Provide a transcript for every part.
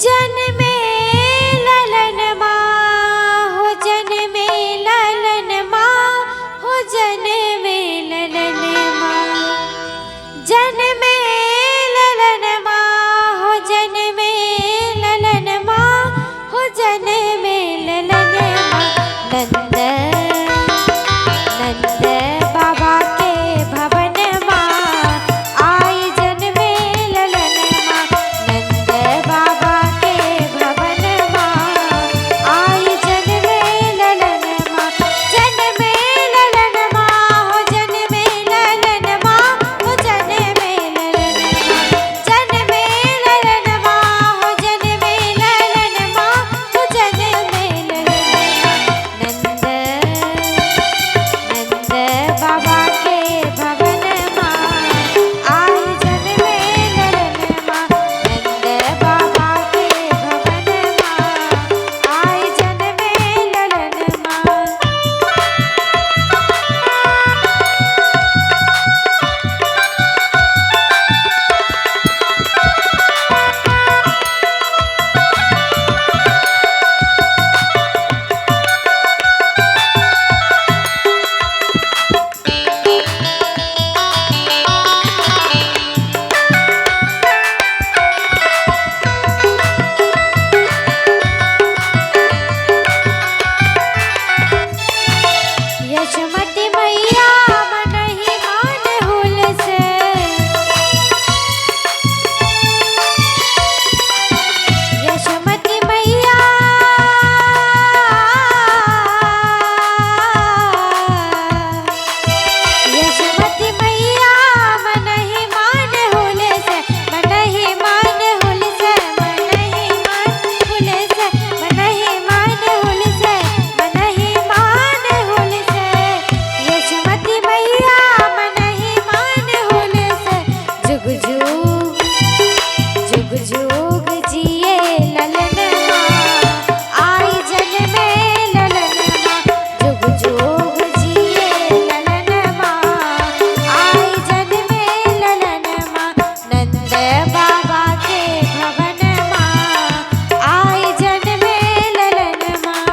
जन्मे ललन माँ हो, जन्मे ललन माँ हो, जन्मे ललन माँ, जन्मे ललन माँ हो, जन्मे ललन माँ हो, जन्मे ललन माँ। नंद नंद बाबा के भवन माँ आई जन्मे ललन माँ, नंद बाबा के भवन माँ आई जन्मे ललन माँ, जन्मे ललन माँ हो, जन्मे ललन माँ हो, जन्मे ललन माँ, जन्मे ललन माँ हो, जन्मे ललन माँ हो, जन्मे ललन माँ। नंद नंद बाबा के भवन माँ आई जन्मे ललन माँ, नंद बाबा के भवन माँ आई जन्मे ललन माँ। यशोमती मैया मन ही मान हुल से, यशोमती मैया यशोमती मैया मन ही मान हुल से, मन ही मान हुल से, मन ही मान हुल से, मन ही मान हुल से, मन ही मान हुल से। यशोमती मैया मन ही मान हुल से, जुग जुग जुग जुग जिए ललन माँ आई जन्मे ललन माँ, जुग जुग जिए ललन माँ आई जन्मे ललन माँ। नंद बाबा के भवन माँ आई जन्मे ललन माँ।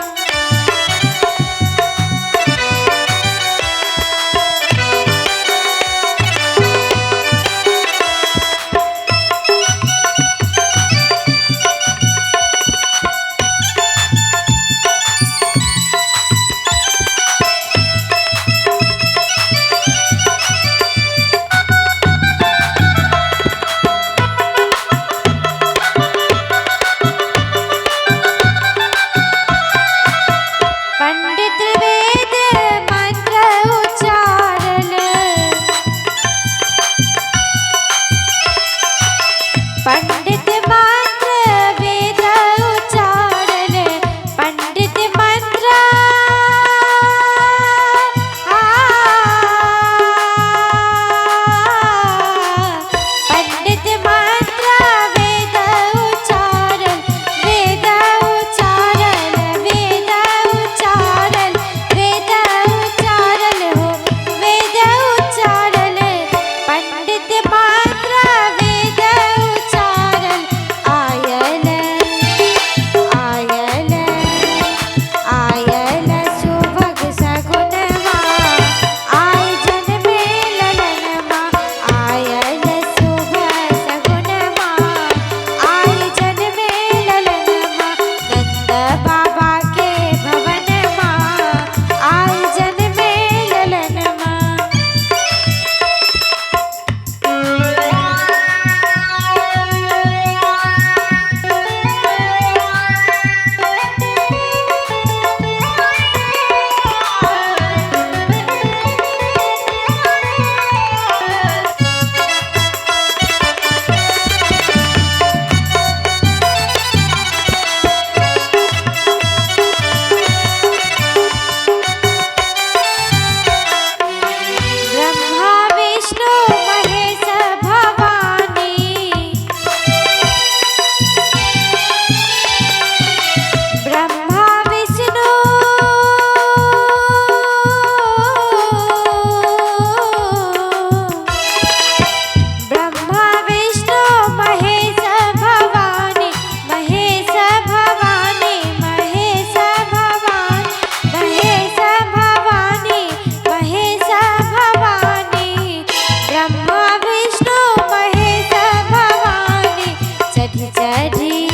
चढ़ी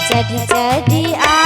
चढ़ी चढ़ी आ